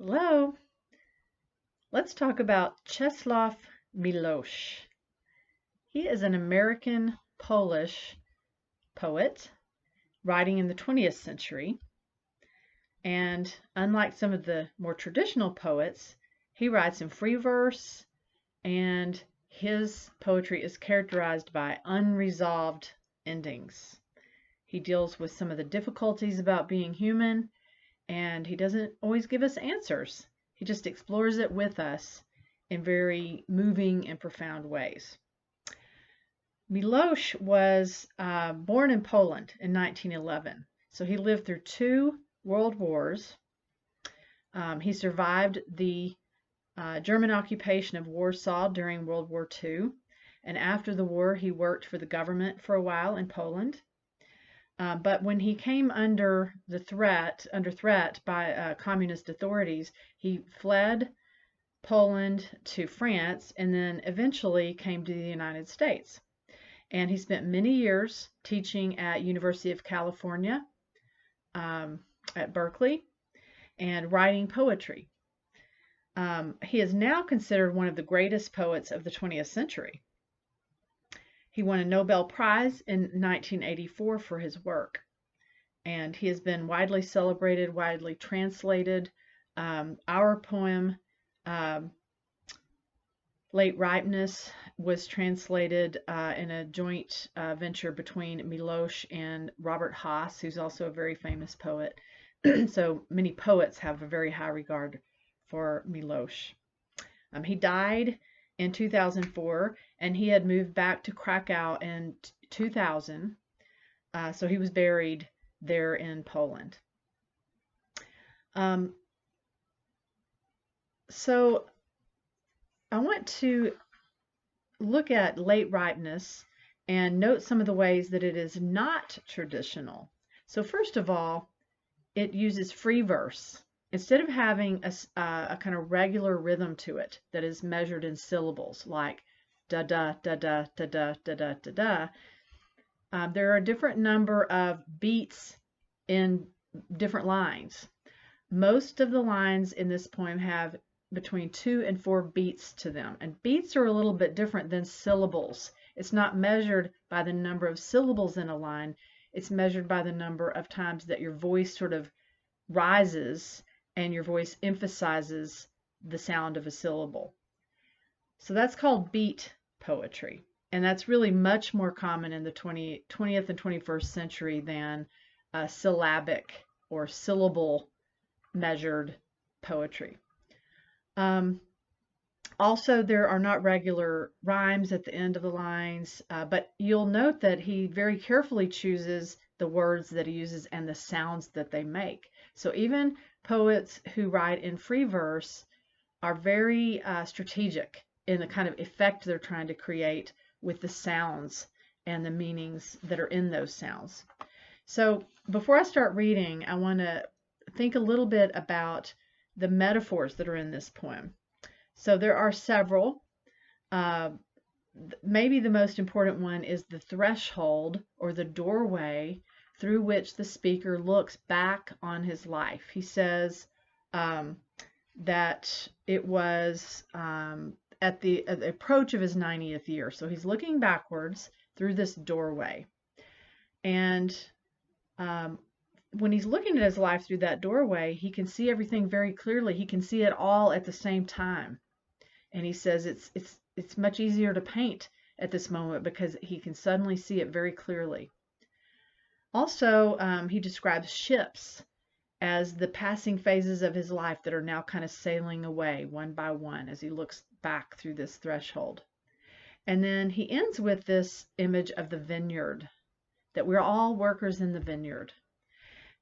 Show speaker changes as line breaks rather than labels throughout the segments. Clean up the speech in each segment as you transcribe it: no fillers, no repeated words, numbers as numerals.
Hello, let's talk about Czesław Milosz. He is an American Polish poet writing in the 20th century. And unlike some of the more traditional poets, he writes in free verse, and his poetry is characterized by unresolved endings. He deals with some of the difficulties about being human, and he doesn't always give us answers. He just explores it with us in very moving and profound ways. Milosz was born in Poland in 1911. So he lived through two world wars. He survived the German occupation of Warsaw during World War II. And after the war, he worked for the government for a while in Poland. But when he came under threat by communist authorities, he fled Poland to France and then eventually came to the United States. And he spent many years teaching at University of California at Berkeley and writing poetry. He is now considered one of the greatest poets of the 20th century. He won a Nobel Prize in 1984 for his work, and he has been widely celebrated, widely translated. Our poem, Late Ripeness, was translated in a joint venture between Milosz and Robert Haas, who's also a very famous poet. So many poets have a very high regard for Milosz. He died in 2004, and he had moved back to Krakow in 2000. So he was buried there in Poland. So I want to look at Late Ripeness and note some of the ways that it is not traditional. So first of all, it uses free verse. Instead of having a kind of regular rhythm to it that is measured in syllables, like da da da da da da da da da da, there are a different number of beats in different lines. Most of the lines in this poem have between 2 and 4 beats to them, and beats are a little bit different than syllables. It's not measured by the number of syllables in a line, it's measured by the number of times that your voice sort of rises and your voice emphasizes the sound of a syllable. So that's called beat poetry, and that's really much more common in the 20th and 21st century than syllabic or syllable measured poetry. Also, there are not regular rhymes at the end of the lines, but you'll note that he very carefully chooses the words that he uses and the sounds that they make. So even poets who write in free verse are very strategic in the kind of effect they're trying to create with the sounds and the meanings that are in those sounds. So before I start reading, I want to think a little bit about the metaphors that are in this poem. So there are several. Maybe the most important one is the threshold or the doorway through which the speaker looks back on his life. He says that it was at the approach of his 90th year. So he's looking backwards through this doorway. And when he's looking at his life through that doorway, he can see everything very clearly. He can see it all at the same time. And he says it's much easier to paint at this moment because he can suddenly see it very clearly. Also, he describes ships as the passing phases of his life that are now kind of sailing away one by one as he looks back through this threshold. And then he ends with this image of the vineyard, that we're all workers in the vineyard.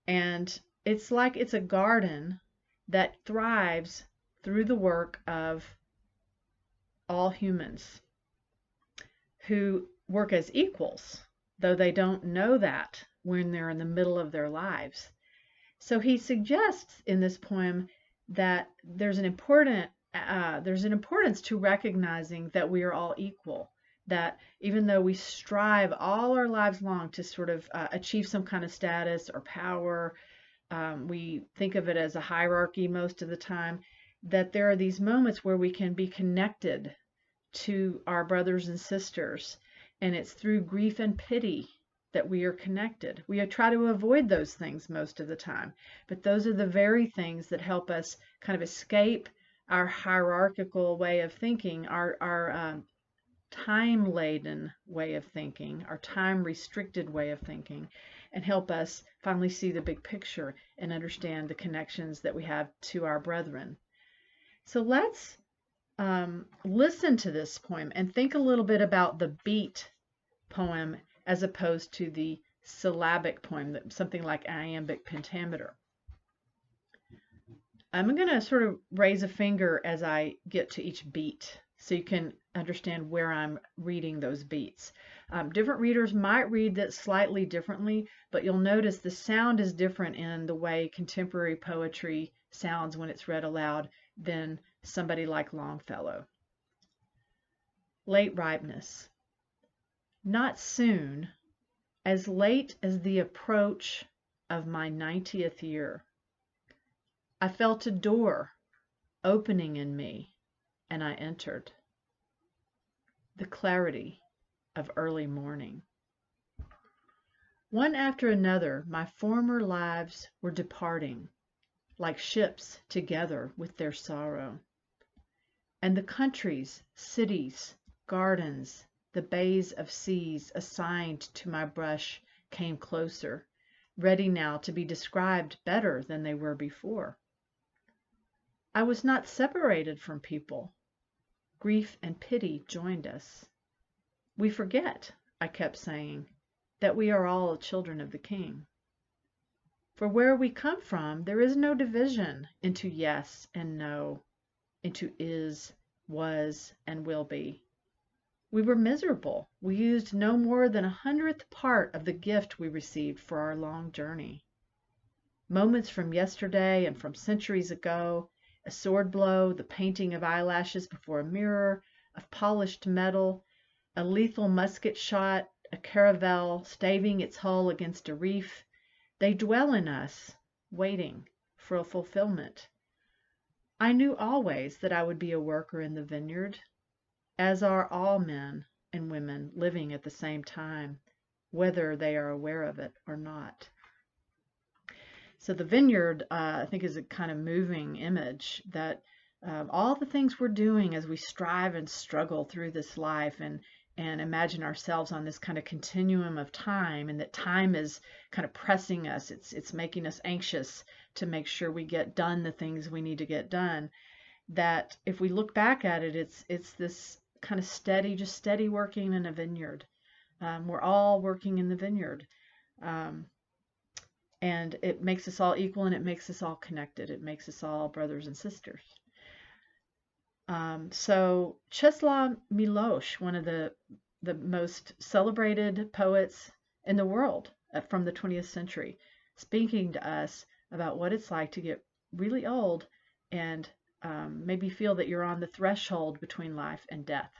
And it's like it's a garden that thrives through the work of all humans who work as equals, though they don't know that when they're in the middle of their lives. So he suggests in this poem that there's an importance to recognizing that we are all equal, that even though we strive all our lives long to sort of achieve some kind of status or power, we think of it as a hierarchy most of the time, that there are these moments where we can be connected to our brothers and sisters, and it's through grief and pity that we are connected. We try to avoid those things most of the time, but those are the very things that help us kind of escape our hierarchical way of thinking, our time-laden way of thinking, our time-restricted way of thinking, and help us finally see the big picture and understand the connections that we have to our brethren. So let's listen to this poem and think a little bit about the beat poem as opposed to the syllabic poem, something like iambic pentameter. I'm going to sort of raise a finger as I get to each beat so you can understand where I'm reading those beats. Different readers might read that slightly differently, but you'll notice the sound is different in the way contemporary poetry sounds when it's read aloud than somebody like Longfellow. Late ripeness. Not soon, as late as the approach of my 90th year, I felt a door opening in me, and I entered. The clarity of early morning. One after another, my former lives were departing, like ships together with their sorrow. And the countries, cities, gardens, the bays of seas assigned to my brush came closer, ready now to be described better than they were before. I was not separated from people. Grief and pity joined us. We forget, I kept saying, that we are all children of the King. For where we come from, there is no division into yes and no, into is, was, and will be. We were miserable. We used no more than 100th part of the gift we received for our long journey. Moments from yesterday and from centuries ago, a sword blow, the painting of eyelashes before a mirror, of polished metal, a lethal musket shot, a caravel staving its hull against a reef, they dwell in us, waiting for a fulfillment. I knew always that I would be a worker in the vineyard, as are all men and women living at the same time, whether they are aware of it or not. So the vineyard, I think, is a kind of moving image that all the things we're doing as we strive and struggle through this life and imagine ourselves on this kind of continuum of time, and that time is kind of pressing us. It's making us anxious to make sure we get done the things we need to get done. That if we look back at it, it's this kind of steady working in a vineyard. We're all working in the vineyard. And it makes us all equal, and it makes us all connected. It makes us all brothers and sisters. So Czesław Milosz, one of the most celebrated poets in the world from the 20th century, speaking to us about what it's like to get really old and maybe feel that you're on the threshold between life and death.